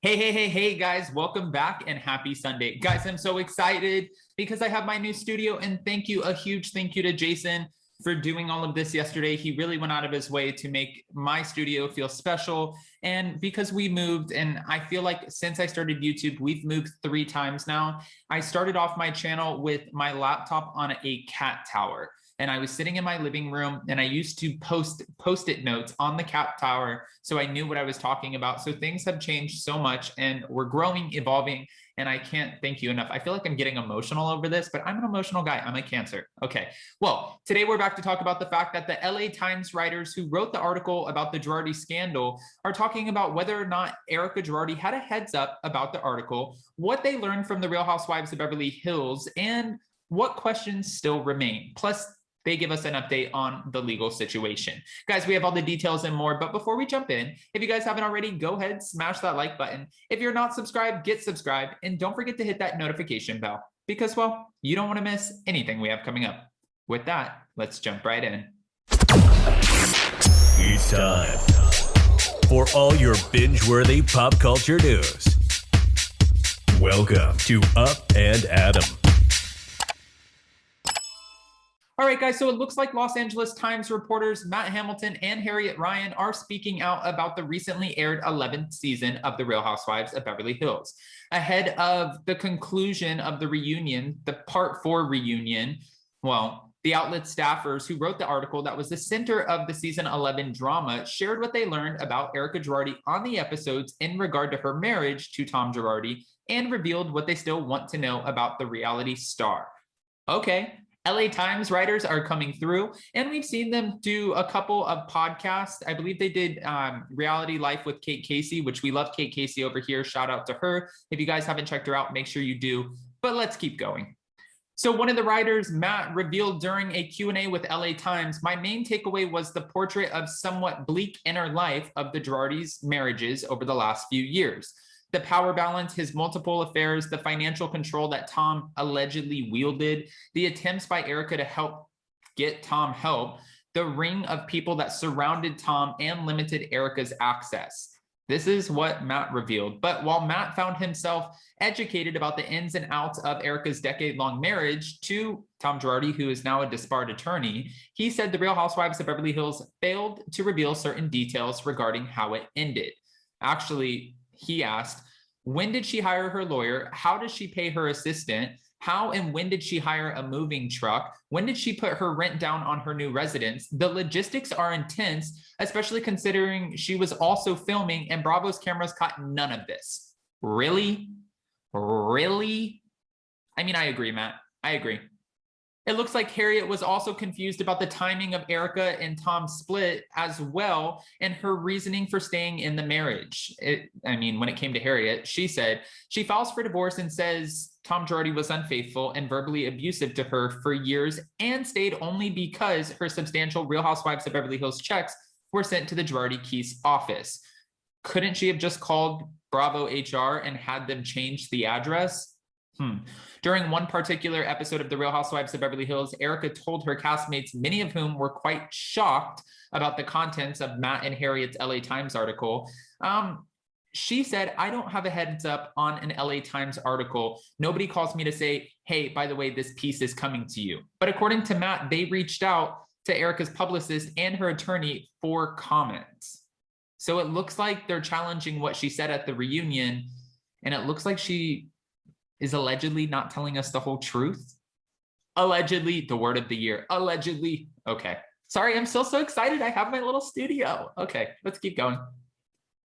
Hey, guys, welcome back and happy Sunday. Guys, I'm so excited because I have my new studio, and a huge thank you to Jason for doing all of this yesterday. He really went out of his way to make my studio feel special. And because we moved, and I feel like since I started YouTube, we've moved 3 times now. I started off my channel with my laptop on a cat tower. And I was sitting in my living room and I used to post-it notes on the cat tower so I knew what I was talking about. So things have changed so much and we're growing, evolving, and I can't thank you enough. I feel like I'm getting emotional over this, but I'm an emotional guy. I'm a Cancer. Okay, well, today we're back to talk about the fact that the LA Times writers who wrote the article about the Girardi scandal are talking about whether or not Erika Girardi had a heads up about the article, what they learned from the Real Housewives of Beverly Hills, and what questions still remain. Plus, they give us an update on the legal situation. Guys, we have all the details and more, but before we jump in, if you guys haven't already, go ahead, smash that like button. If you're not subscribed, get subscribed, and don't forget to hit that notification bell because, well, you don't want to miss anything we have coming up. With that, let's jump right in. It's time for all your binge-worthy pop culture news. Welcome to Up and Adam. All right, guys, so it looks like Los Angeles Times reporters Matt Hamilton and Harriet Ryan are speaking out about the recently aired 11th season of The Real Housewives of Beverly Hills. Ahead of the conclusion of the reunion, the Part 4 reunion, well, the outlet staffers who wrote the article that was the center of the season 11 drama shared what they learned about Erika Girardi on the episodes in regard to her marriage to Tom Girardi and revealed what they still want to know about the reality star. Okay. LA Times writers are coming through, and we've seen them do a couple of podcasts. I believe they did Reality Life with Kate Casey, which we love Kate Casey over here. Shout out to her. If you guys haven't checked her out, make sure you do. But let's keep going. So one of the writers, Matt, revealed during a Q&A with LA Times, my main takeaway was the portrait of somewhat bleak inner life of the Girardis' marriages over the last few years. The power balance, his multiple affairs, the financial control that Tom allegedly wielded, the attempts by Erika to help get Tom help, the ring of people that surrounded Tom and limited Erika's access. This is what Matt revealed. But while Matt found himself educated about the ins and outs of Erika's decade-long marriage to Tom Girardi, who is now a disbarred attorney, he said the Real Housewives of Beverly Hills failed to reveal certain details regarding how it ended. Actually, he asked, when did she hire her lawyer? How does she pay her assistant? How and when did she hire a moving truck? When did she put her rent down on her new residence? The logistics are intense, especially considering she was also filming and Bravo's cameras caught none of this. Really? Really? I mean, I agree, Matt. I agree. It looks like Harriet was also confused about the timing of Erika and Tom's split as well, and her reasoning for staying in the marriage. When it came to Harriet, she said she files for divorce and says Tom Girardi was unfaithful and verbally abusive to her for years and stayed only because her substantial Real Housewives of Beverly Hills checks were sent to the Girardi Keese office. Couldn't she have just called Bravo HR and had them change the address? During one particular episode of The Real Housewives of Beverly Hills, Erika told her castmates, many of whom were quite shocked about the contents of Matt and Harriet's LA Times article. She said, I don't have a heads up on an LA Times article. Nobody calls me to say, hey, by the way, this piece is coming to you. But according to Matt, they reached out to Erika's publicist and her attorney for comments. So it looks like they're challenging what she said at the reunion, and it looks like she is allegedly not telling us the whole truth. Allegedly, the word of the year, allegedly. Okay, sorry, I'm still so excited. I have my little studio. Okay, let's keep going.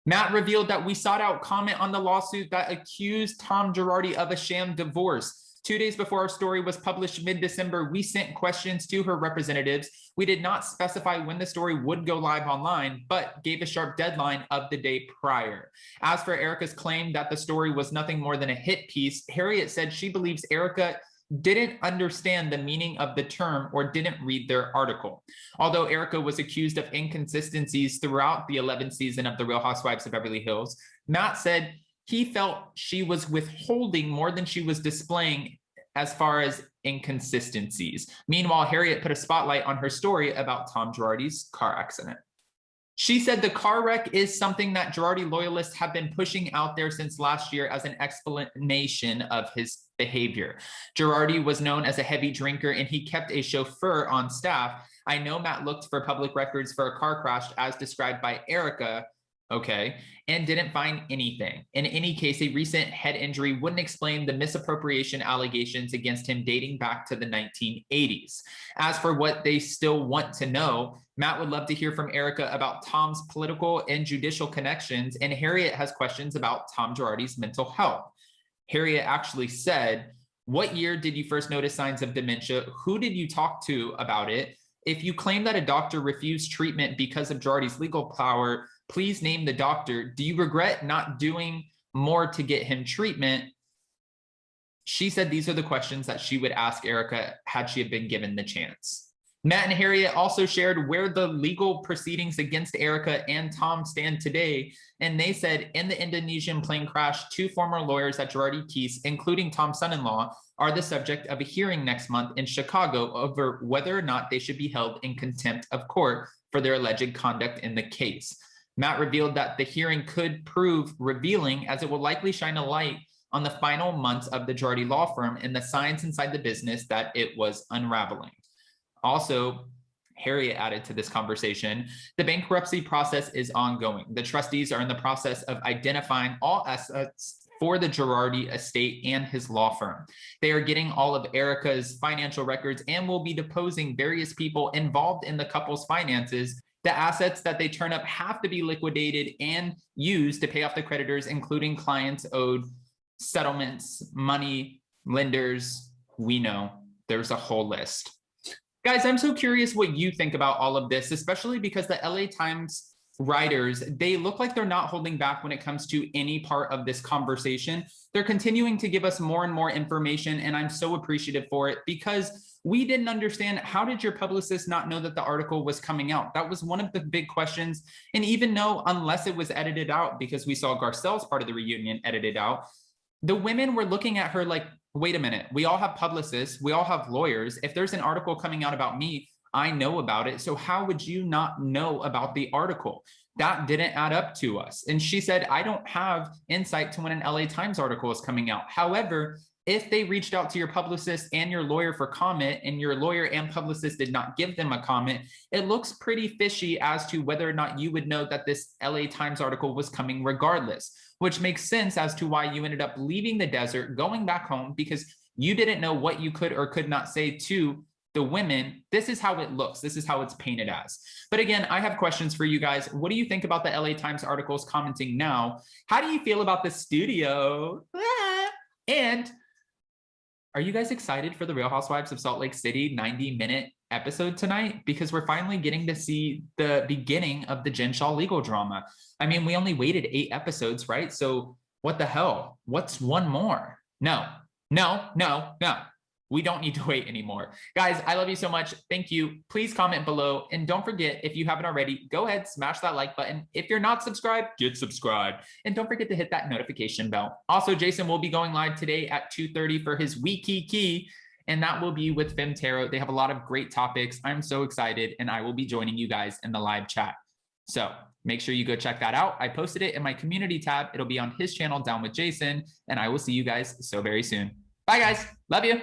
Matt revealed that we sought out comment on the lawsuit that accused Tom Girardi of a sham divorce. 2 days before our story was published mid-December, we sent questions to her representatives. We did not specify when the story would go live online, but gave a sharp deadline of the day prior. As for Erika's claim that the story was nothing more than a hit piece, Harriet said she believes Erika didn't understand the meaning of the term or didn't read their article. Although Erika was accused of inconsistencies throughout the 11th season of The Real Housewives of Beverly Hills, Matt said he felt she was withholding more than she was displaying as far as inconsistencies. Meanwhile, Harriet put a spotlight on her story about Tom Girardi's car accident. She said the car wreck is something that Girardi loyalists have been pushing out there since last year as an explanation of his behavior. Girardi was known as a heavy drinker and he kept a chauffeur on staff. I know Matt looked for public records for a car crash as described by Erika, okay, and didn't find anything. In any case, a recent head injury wouldn't explain the misappropriation allegations against him dating back to the 1980s. As for what they still want to know, Matt would love to hear from Erika about Tom's political and judicial connections, and Harriet has questions about Tom Girardi's mental health. Harriet actually said, what year did you first notice signs of dementia? Who did you talk to about it? If you claim that a doctor refused treatment because of Girardi's legal power, please name the doctor. Do you regret not doing more to get him treatment? She said these are the questions that she would ask Erika had she been given the chance. Matt and Harriet also shared where the legal proceedings against Erika and Tom stand today. And they said in the Indonesian plane crash, 2 former lawyers at Girardi Keese, including Tom's son-in-law, are the subject of a hearing next month in Chicago over whether or not they should be held in contempt of court for their alleged conduct in the case. Matt revealed that the hearing could prove revealing as it will likely shine a light on the final months of the Girardi law firm and the science inside the business that it was unraveling. Also, Harriet added to this conversation, the bankruptcy process is ongoing. The trustees are in the process of identifying all assets for the Girardi estate and his law firm. They are getting all of Erika's financial records and will be deposing various people involved in the couple's finances. The assets that they turn up have to be liquidated and used to pay off the creditors, including clients owed, settlements, money, lenders. We know there's a whole list. Guys, I'm so curious what you think about all of this, especially because the LA Times writers, they look like they're not holding back when it comes to any part of this conversation. They're continuing to give us more and more information, and I'm so appreciative for it because we didn't understand, how did your publicist not know that the article was coming out? That was one of the big questions. And even though, unless it was edited out, because we saw Garcelle's part of the reunion edited out, the women were looking at her like, wait a minute, we all have publicists, we all have lawyers. If there's an article coming out about me, I know about it. So how would you not know about the article? That didn't add up to us. And she said, I don't have insight to when an LA Times article is coming out. However, if they reached out to your publicist and your lawyer for comment and your lawyer and publicist did not give them a comment, it looks pretty fishy as to whether or not you would know that this LA Times article was coming regardless, which makes sense as to why you ended up leaving the desert, going back home because you didn't know what you could or could not say to the women. This is how it looks. This is how it's painted as. But again, I have questions for you guys. What do you think about the LA Times articles commenting now? How do you feel about the studio? And are you guys excited for the Real Housewives of Salt Lake City 90-minute episode tonight? Because we're finally getting to see the beginning of the Jen Shah legal drama. I mean, we only waited 8 episodes, right? So what the hell? What's one more? No. We don't need to wait anymore. Guys, I love you so much. Thank you. Please comment below. And don't forget, if you haven't already, go ahead, smash that like button. If you're not subscribed, get subscribed. And don't forget to hit that notification bell. Also, Jason will be going live today at 2:30 for his Wiki, and that will be with Fem Tarot. They have a lot of great topics. I'm so excited, and I will be joining you guys in the live chat. So make sure you go check that out. I posted it in my community tab. It'll be on his channel, Down with Jason, and I will see you guys so very soon. Bye, guys. Love you.